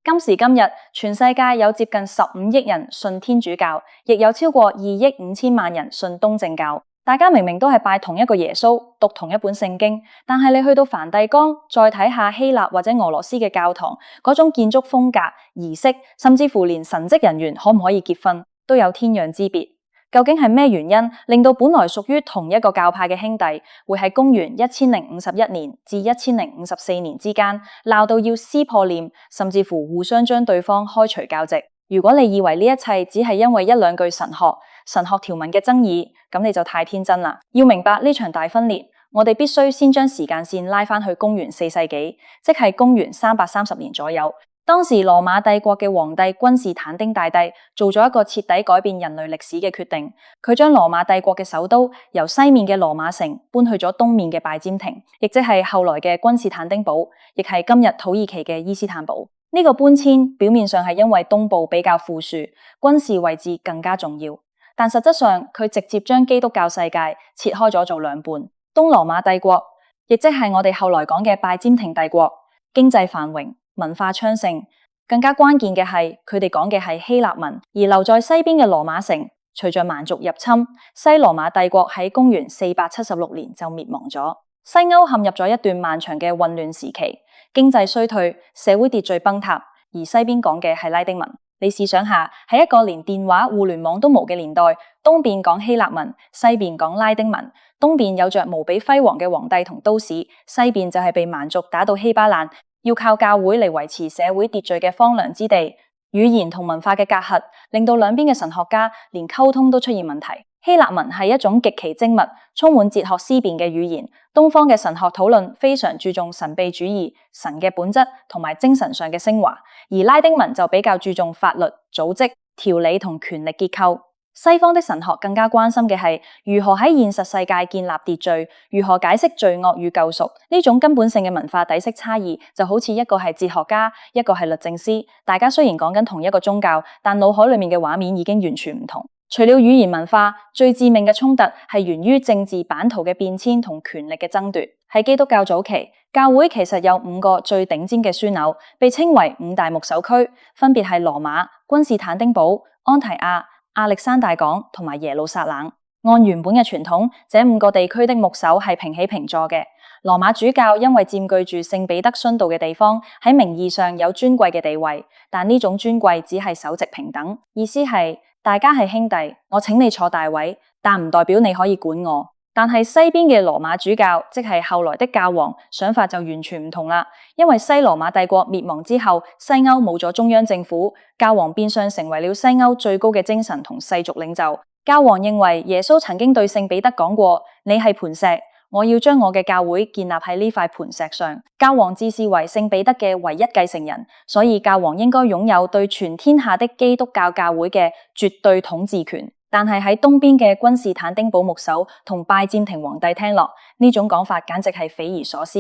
今時今日，全世界有接近15億人信天主教，亦有超過2億5千萬人信東正教。大家明明都係拜同一個耶穌，讀同一本聖經，但係你去到梵蒂岡，再睇下希臘或者俄羅斯嘅教堂，嗰種建築風格、儀式，甚至乎連神職人員可唔可以結婚，都有天壤之別。究竟係咩原因令到本來屬於同一個教派嘅兄弟，會喺公元1051年至1054年之間鬧到要撕破臉，甚至乎互相將對方開除教籍？如果你以為呢一切只係因為一兩句神學條文嘅爭議，咁你就太天真啦。要明白呢場大分裂，我哋必須先將時間線拉返去公元4世紀，即係公元330年左右。當時羅馬帝國嘅皇帝君士坦丁大帝做咗一個徹底改變人類歷史嘅決定，佢將羅馬帝國嘅首都由西面嘅羅馬城搬去咗東面嘅拜占庭，亦即係後來嘅君士坦丁堡，亦係今日土耳其嘅伊斯坦堡。呢個搬遷表面上係因為東部比較富庶，軍事位置更加重要，但實質上佢直接將基督教世界切開咗做兩半。東羅馬帝國，亦即係我哋後來講嘅拜占庭帝國，經濟繁榮，文化昌盛，更加關鍵嘅係佢哋講嘅係希臘文。而留在西邊嘅羅馬城，隨着蠻族入侵，西羅馬帝國喺公元476年就滅亡咗。西歐陷入咗一段漫長嘅混亂時期，經濟衰退，社會秩序崩塌。而西邊講嘅係拉丁文。你試想下，喺一個連電話、互聯網都冇嘅年代，東邊講希臘文，西邊講拉丁文。東邊有着無比輝煌嘅皇帝同都市，西邊就係被蠻族打到稀巴爛，要靠教會嚟維持社會秩序嘅荒涼之地。語言同文化嘅隔閡，令到兩邊嘅神學家連溝通都出現問題。希臘文係一種極其精密、充滿哲學思辨嘅語言。東方嘅神學討論非常注重神秘主義、神嘅本質同埋精神上嘅升華，而拉丁文就比較注重法律、組織、條理同權力結構。西方的神學更加關心嘅係如何喺現實世界建立秩序，如何解釋罪惡與救贖。呢種根本性嘅文化底色差異，就好似一個係哲學家，一個係律政司，大家雖然講緊同一個宗教，但腦海裏面嘅畫面已經完全唔同。除了語言文化，最致命嘅衝突係源於政治版圖嘅變遷同權力嘅爭奪。喺基督教早期，教會其實有5個最頂尖嘅樞紐，被稱為5大牧首區，分別係羅馬、君士坦丁堡、安提亞、亞歷山大港同埋耶路撒冷。按原本嘅傳統，這5個地區的牧首係平起平坐嘅。羅馬主教因為佔據住聖彼得殉道嘅地方，喺名義上有尊貴嘅地位，但呢種尊貴只係首席平等，意思係大家係兄弟，我請你坐大位，但唔代表你可以管我。但係西邊嘅羅馬主教，即係後來的教皇，想法就完全唔同啦。因為西羅馬帝國滅亡之後，西歐冇咗中央政府，教皇變相成為了西歐最高嘅精神同世俗領袖。教皇認為耶穌曾經對聖彼得講過：你係磐石，我要將我嘅教會建立喺呢塊磐石上。教皇自視為聖彼得嘅唯一繼承人，所以教皇應該擁有對全天下的基督教教會嘅絕對統治權。但係喺東邊嘅君士坦丁堡牧首同拜占庭皇帝聽落，呢種講法簡直係匪夷所思。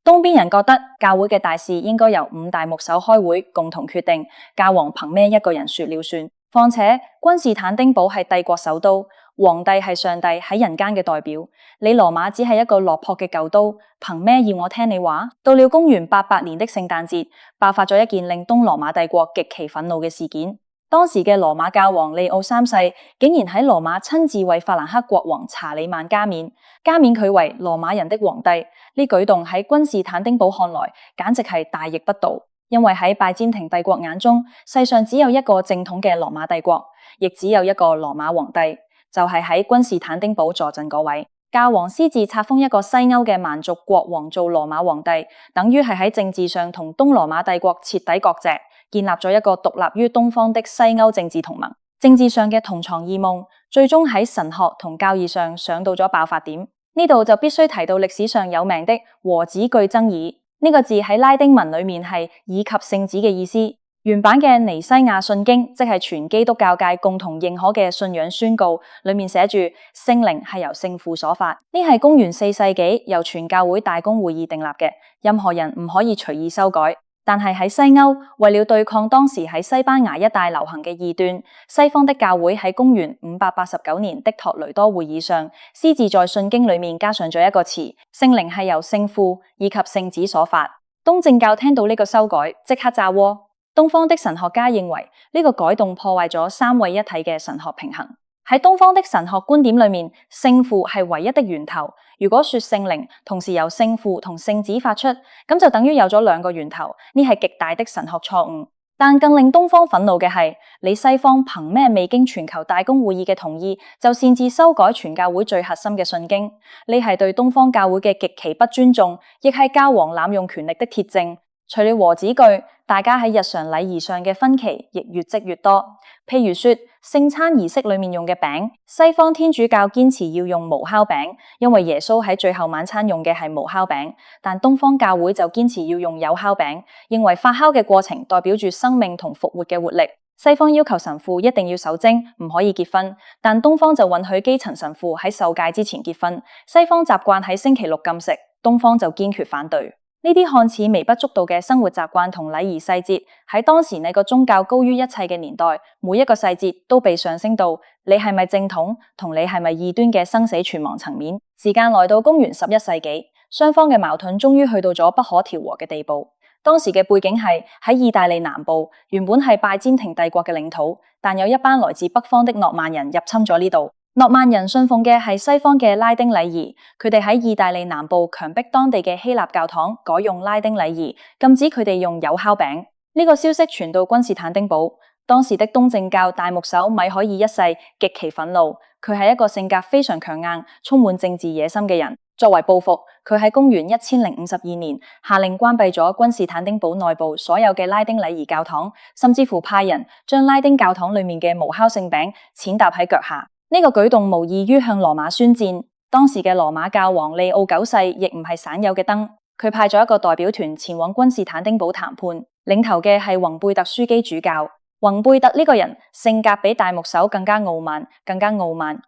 東邊人覺得教會嘅大事應該由5大牧首開會共同決定，教皇憑咩一個人說了算？況且君士坦丁堡係帝國首都，皇帝係上帝喺人間嘅代表，你羅馬只係一個落魄嘅舊都，憑咩要我聽你話？到了公元88年的聖誕節，爆發咗一件令東羅馬帝國極其憤怒嘅事件。當時嘅羅馬教皇利奧3世竟然喺羅馬親自為法蘭克國王查理曼加冕佢為羅馬人的皇帝。呢舉動喺君士坦丁堡看來簡直係大逆不道，因為喺拜占庭帝國眼中，世上只有一個正統嘅羅馬帝國，亦只有一個羅馬皇帝，就係喺君士坦丁堡坐鎮嗰位。教皇私自冊封一個西歐嘅蠻族國王做羅馬皇帝，等於係喺政治上同東羅馬帝國徹底割席，建立咗一個獨立於東方的西歐政治同盟。政治上嘅同床異夢，最終喺神學同教義上上到咗爆發點。呢度就必須提到歷史上有名的和子句爭議。呢個字喺拉丁文裏面係以及聖子嘅意思。原版嘅尼西亞信經，即係全基督教界共同認可嘅信仰宣告，裏面寫住聖靈係由聖父所發。呢係公元4世紀由全教會大公會議訂立嘅，任何人唔可以隨意修改。但係喺西歐，為了對抗當時喺西班牙一帶流行嘅異端，西方的教會喺公元589年的托雷多會議上，私自在信經裏面加上咗一個詞，聖靈係由聖父以及聖子所發。東正教聽到呢個修改，即刻炸鍋。東方的神學家認為呢個改動破壞咗三位一體嘅神學平衡。喺東方的神學觀點裏面，聖父係唯一的源頭。如果說聖靈同時由聖父同聖子發出，咁就等於有咗兩個源頭，呢係極大的神學錯誤。但更令東方憤怒嘅係，你西方憑咩未經全球大公會議嘅同意，就擅自修改全教會最核心嘅信經？呢係對東方教會嘅極其不尊重，亦係教皇濫用權力的鐵證。除了和子句，大家喺日常禮儀上嘅分歧亦越積越多。譬如說，聖餐儀式裏面用嘅餅，西方天主教堅持要用無酵餅，因為耶穌喺最後晚餐用嘅係無酵餅，但東方教會就堅持要用有酵餅，認為發酵嘅過程代表住生命同復活嘅活力。西方要求神父一定要守貞，唔可以結婚，但東方就允許基層神父喺受戒之前結婚。西方習慣喺星期六禁食，東方就堅決反對。呢啲看似微不足道嘅生活習慣同禮儀細節，喺當時呢個宗教高於一切嘅年代，每一個細節都被上升到你係咪正統同你係咪異端嘅生死存亡層面。時間來到公元11世紀，雙方嘅矛盾終於去到咗不可調和嘅地步。當時嘅背景係喺意大利南部，原本係拜占庭帝國嘅領土，但有一班來自北方的諾曼人入侵咗呢度。諾曼人信奉嘅係西方嘅拉丁禮儀，佢哋喺意大利南部強迫當地嘅希臘教堂改用拉丁禮儀，禁止佢哋用有酵餅。呢個消息傳到君士坦丁堡，當時的東正教大牧首米海爾一世極其憤怒，佢係一個性格非常強硬、充滿政治野心嘅人。作為報復，佢喺公元1052年下令關閉咗君士坦丁堡內部所有嘅拉丁禮儀教堂，甚至乎派人將拉丁教堂裏面嘅無酵聖餅踐踏喺腳下。呢個舉動無異於向羅馬宣戰。當時嘅羅馬教皇利奧9世亦唔係省油嘅燈，佢派咗一個代表團前往君士坦丁堡談判，領頭嘅係宏貝特樞機主教。宏貝特呢個人性格比大牧首更加傲慢、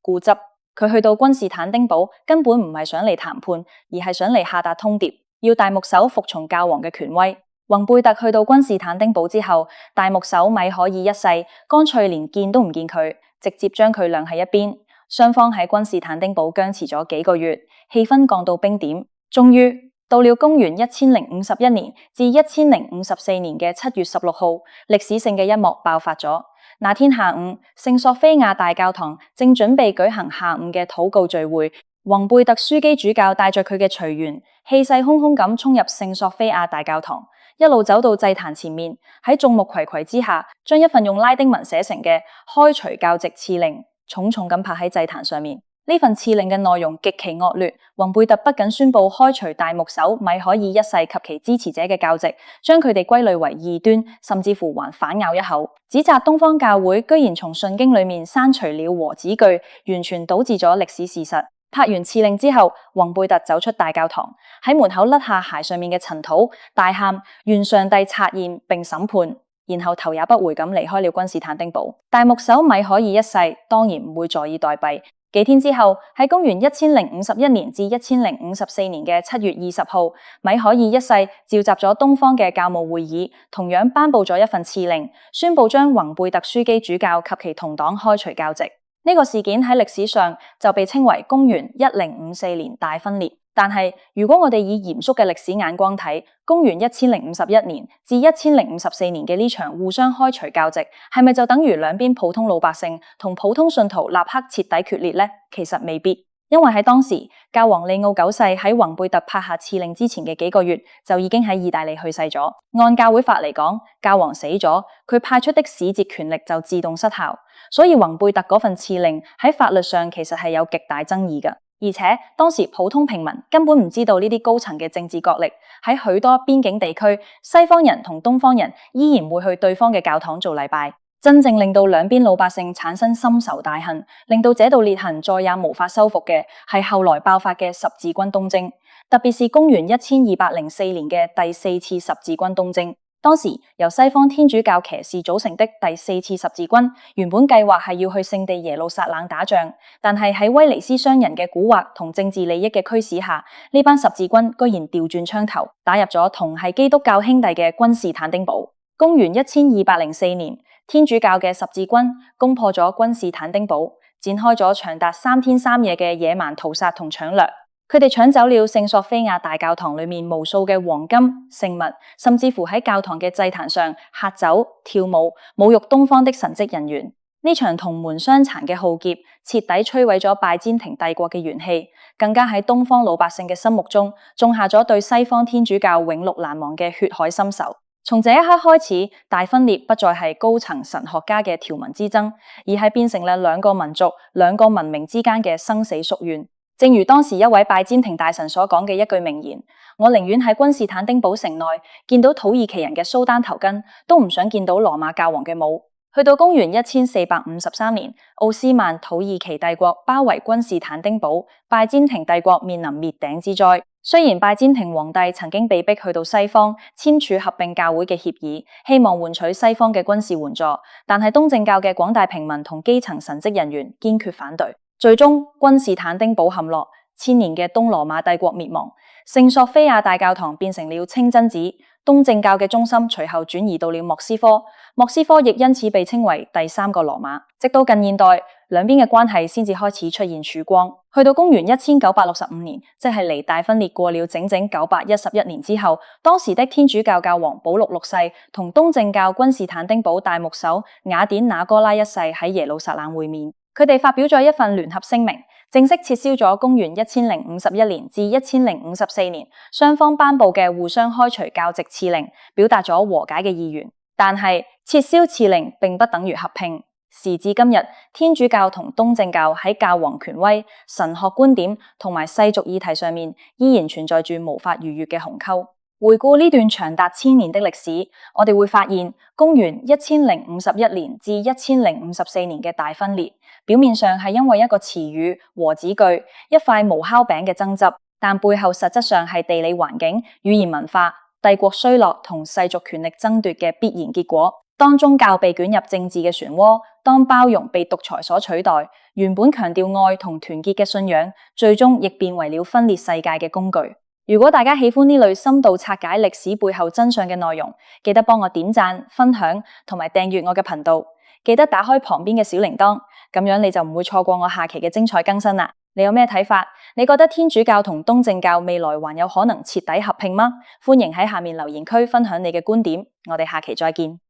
固執。佢去到君士坦丁堡根本唔係想嚟談判，而係想嚟下達通牒，要大牧首服從教皇嘅權威。宏貝特去到君士坦丁堡之後，大牧首米海爾一世乾脆連見都唔見佢，直接將佢晾喺一邊。雙方喺君士坦丁堡僵持咗幾個月，氣氛降到冰點。終於到了公元1051年至1054年嘅7月16號，歷史性嘅一幕爆發咗。那天下午，聖索菲亞大教堂正準備舉行下午嘅禱告聚會。宏貝特樞機主教帶着佢嘅隨員，氣勢洶洶咁衝入聖索菲亞大教堂，一路走到祭壇前面，喺眾目睽睽之下，將一份用拉丁文寫成嘅開除教籍敕令重重咁拍喺祭壇上面。呢份敕令嘅內容極其惡劣，宏貝特不僅宣布開除大牧首米海爾一世及其支持者嘅教籍，將佢哋歸類為異端，甚至乎還反咬一口，指責東方教會居然從信經裏面刪除了和子句，完全倒置咗歷史事實。拍完敕令之後，宏貝特走出大教堂，喺門口甩下鞋上面嘅塵土，大喊願上帝察驗並審判，然後頭也不回咁離開了君士坦丁堡。大牧首米海爾一世當然唔會坐以待斃。幾天之後，喺公元1051年至1054年嘅7月20號，米海爾一世召集咗東方嘅教務會議，同樣頒布咗一份敕令，宣布將宏貝特樞機主教及其同黨開除教籍。呢個事件喺歷史上就被稱為公元1054年大分裂。但係如果我哋以嚴肅嘅歷史眼光睇，公元1051年至1054年嘅呢場互相開除教籍，係咪就等於兩邊普通老百姓同普通信徒立刻徹底決裂呢？其實未必，因為喺當時教皇利奧9世喺宏貝特拍下敕令之前嘅幾個月就已經喺意大利去世咗。按教會法嚟講，教皇死咗，佢派出的使節權力就自動失效，所以宏貝特嗰份敕令喺法律上其實係有極大爭議嘅。而且當時普通平民根本唔知道呢啲高層嘅政治角力，喺許多邊境地區，西方人同東方人依然會去對方嘅教堂做禮拜。真正令到兩邊老百姓產生深仇大恨，令到這道裂痕再也無法修復嘅，係後來爆發嘅十字軍東征，特別是公元1204年嘅第4次十字軍東征。當時由西方天主教騎士組成的第4次十字軍，原本計劃係要去聖地耶路撒冷打仗，但係喺威尼斯商人嘅蠱惑同政治利益嘅驅使下，呢班十字軍居然調轉槍頭，打入咗同係基督教兄弟嘅君士坦丁堡。公元1204年，天主教嘅十字軍攻破咗君士坦丁堡，展開咗長達3天3夜嘅野蠻屠殺同搶掠。佢哋搶走了聖索菲亞大教堂裏面無數嘅黃金聖物，甚至乎喺教堂嘅祭壇上喝酒跳舞，侮辱東方的神職人員。呢場同門相殘嘅浩劫，徹底摧毀咗拜占庭帝國嘅元氣，更加喺東方老百姓嘅心目中種下咗對西方天主教永錄難忘嘅血海深仇。從這一刻開始，大分裂不再係高層神學家嘅條文之爭，而係變成了兩個民族、兩個文明之間嘅生死宿怨。正如當時一位拜占庭大臣所講嘅一句名言：我寧願喺君士坦丁堡城內見到土耳其人嘅蘇丹頭巾，都唔想見到羅馬教皇嘅帽。去到公元1453年，奧斯曼土耳其帝國包圍君士坦丁堡，拜占庭帝國面臨滅頂之災。雖然拜占庭皇帝曾經被逼去到西方簽署合併教會嘅協議，希望換取西方嘅軍事援助，但係東正教嘅廣大平民同基層神職人員堅決反對。最終，君士坦丁堡陷落，千年嘅東羅馬帝國滅亡，聖索菲亞大教堂變成了清真寺，東正教嘅中心隨後轉移到了莫斯科，莫斯科亦因此被稱為第三個羅馬。直到近現代，兩邊嘅關係先至開始出現曙光。去到公元1965年，即係離大分裂過了整整911年之後，當時的天主教教皇保祿六世同東正教君士坦丁堡大牧首雅典那哥拉一世喺耶路撒冷會面。佢哋發表咗一份聯合聲明，正式撤銷咗公元1051年至1054年雙方頒布嘅互相開除教籍賜令，表達咗和解嘅意願。但係撤銷賜令並不等於合併。時至今日，天主教同東正教喺教皇權威、神學觀點同埋世俗議題上面，依然存在住無法逾越嘅鴻溝。回顧呢段長達1000年的歷史，我哋會發現公元1051年至1054年嘅大分裂，表面上係因為一個詞語和子句、一塊無酵餅嘅爭執，但背後實質上係地理環境、語言文化、帝國衰落同世俗權力爭奪嘅必然結果。當宗教被捲入政治嘅漩渦，當包容被獨裁所取代，原本強調愛同團結嘅信仰，最終亦變為了分裂世界嘅工具。如果大家喜歡呢類深度拆解歷史背後真相嘅內容，記得幫我點讚、分享同埋訂閱我嘅頻道。記得打開旁邊嘅小鈴鐺，咁樣你就唔會錯過我下期嘅精彩更新啦。你有咩睇法？你覺得天主教同東正教未來還有可能徹底合併嗎？歡迎喺下面留言區分享你嘅觀點。我哋下期再見。